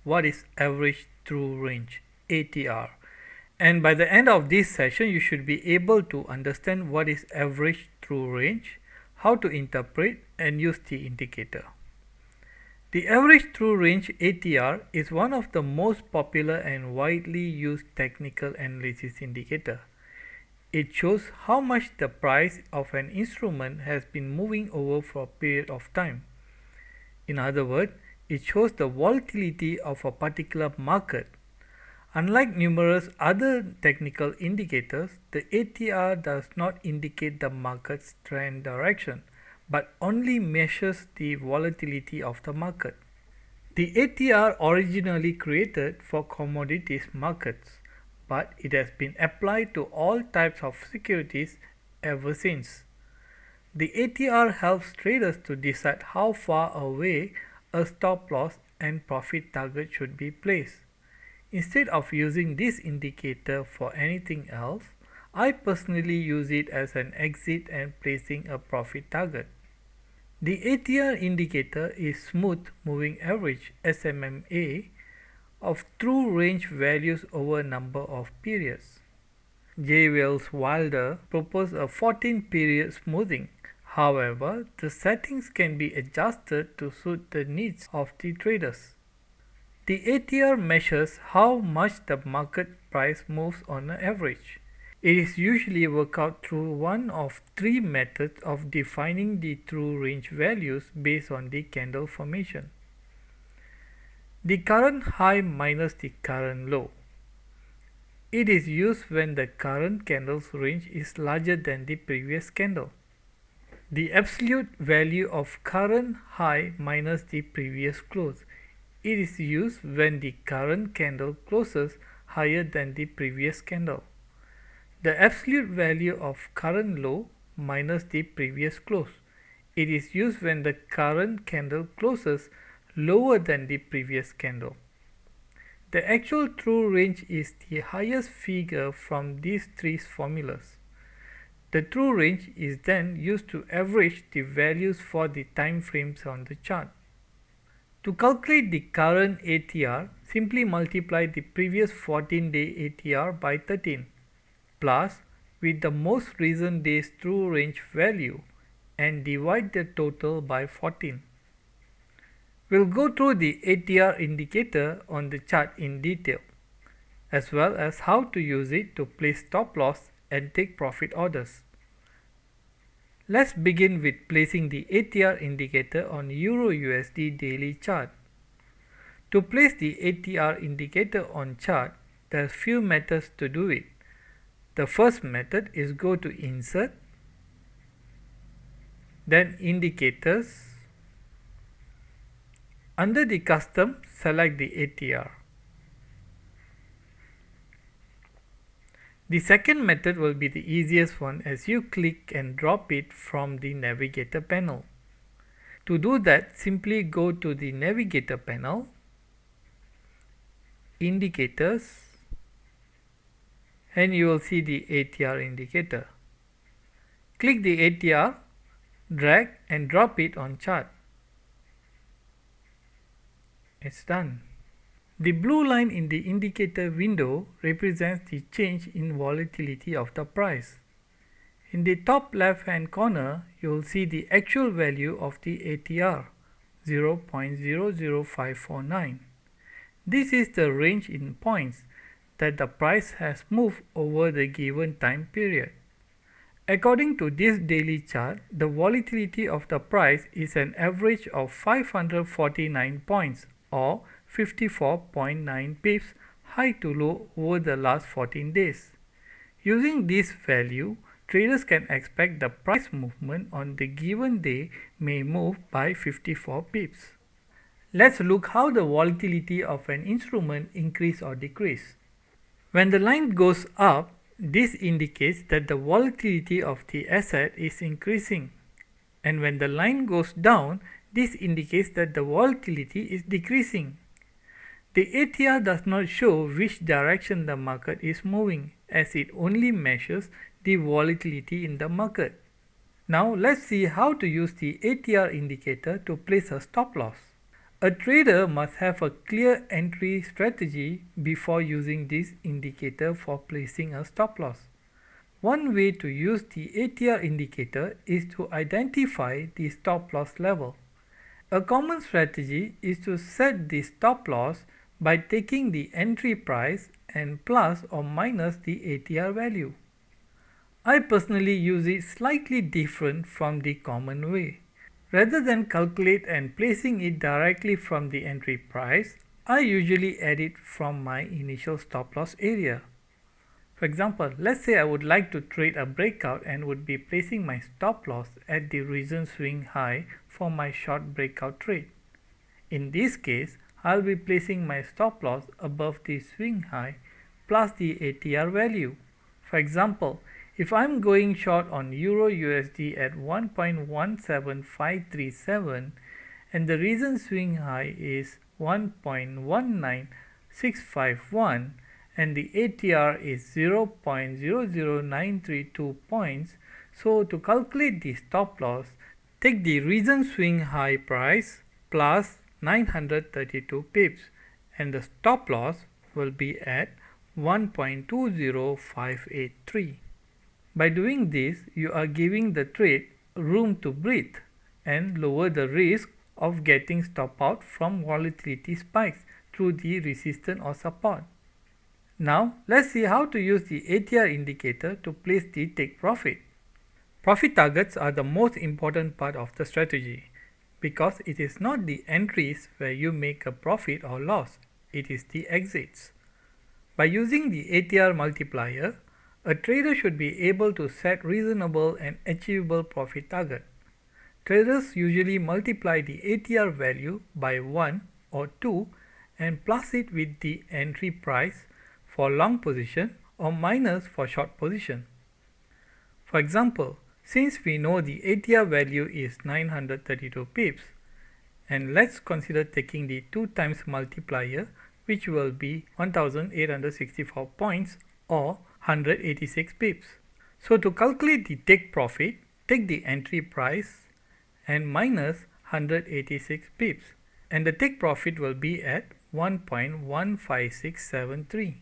what is average true range, ATR. And by the end of this session, you should be able to understand what is average true range, how to interpret and use the indicator. The average true range ATR is one of the most popular and widely used technical analysis indicator. It shows how much the price of an instrument has been moving over for a period of time. In other words, it shows the volatility of a particular market. Unlike numerous other technical indicators, the ATR does not indicate the market's trend direction, but only measures the volatility of the market. The ATR originally created for commodities markets, but it has been applied to all types of securities ever since. The ATR helps traders to decide how far away a stop loss and profit target should be placed. Instead of using this indicator for anything else, I personally use it as an exit and placing a profit target. The ATR indicator is smooth moving average SMMA of true range values over a number of periods. J. Wales Wilder proposed a 14-period smoothing. However, the settings can be adjusted to suit the needs of the traders. The ATR measures how much the market price moves on an average. It is usually worked out through one of three methods of defining the true range values based on the candle formation. The current high minus the current low. It is used when the current candle's range is larger than the previous candle. The absolute value of current high minus the previous close. It is used when the current candle closes higher than the previous candle. The absolute value of current low minus the previous close. It is used when the current candle closes lower than the previous candle. The actual true range is the highest figure from these three formulas. The true range is then used to average the values for the time frames on the chart. To calculate the current ATR, simply multiply the previous 14-day ATR by 13 plus with the most recent day's true range value and divide the total by 14. We'll go through the ATR indicator on the chart in detail, as well as how to use it to place stop loss and take profit orders. Let's begin with placing the ATR indicator on Euro USD daily chart. To place the ATR indicator on chart, there are few methods to do it. The first method is go to Insert, then Indicators. Under the Custom, select the ATR. The second method will be the easiest one as you click and drop it from the Navigator panel. To do that, simply go to the Navigator panel, Indicators, and you will see the ATR indicator. Click the ATR, drag and drop it on chart. It's done. The blue line in the indicator window represents the change in volatility of the price. In the top left hand corner, you will see the actual value of the ATR, 0.00549. This is the range in points that the price has moved over the given time period. According to this daily chart, the volatility of the price is an average of 549 points or 54.9 pips high to low over the last 14 days. Using this value, traders can expect the price movement on the given day may move by 54 pips. Let's look how the volatility of an instrument increase or decrease. When the line goes up, this indicates that the volatility of the asset is increasing, and when the line goes down, this indicates that the volatility is decreasing. The ATR does not show which direction the market is moving, as it only measures the volatility in the market. Now let's see how to use the ATR indicator to place a stop loss. A trader must have a clear entry strategy before using this indicator for placing a stop loss. One way to use the ATR indicator is to identify the stop loss level. A common strategy is to set the stop loss by taking the entry price and plus or minus the ATR value. I personally use it slightly different from the common way. Rather than calculate and placing it directly from the entry price, I usually add it from my initial stop loss area. For example, let's say I would like to trade a breakout and would be placing my stop loss at the recent swing high for my short breakout trade. In this case, I'll be placing my stop loss above the swing high plus the ATR value. For example, if I'm going short on Euro USD at 1.17537 and the recent swing high is 1.19651 and the ATR is 0.00932 points, so to calculate the stop loss, take the recent swing high price plus 932 pips and the stop loss will be at 1.20583. By doing this, you are giving the trade room to breathe and lower the risk of getting stop out from volatility spikes through the resistance or support. Now, let's see how to use the ATR indicator to place the take profit. Profit targets are the most important part of the strategy because it is not the entries where you make a profit or loss, it is the exits. By using the ATR multiplier, a trader should be able to set reasonable and achievable profit target. Traders usually multiply the ATR value by 1 or 2 and plus it with the entry price for long position or minus for short position. For example, since we know the ATR value is 932 pips, and let's consider taking the 2 times multiplier, which will be 1864 points or 186 pips. So to calculate the take profit, take the entry price and minus 186 pips, and the take profit will be at 1.15673.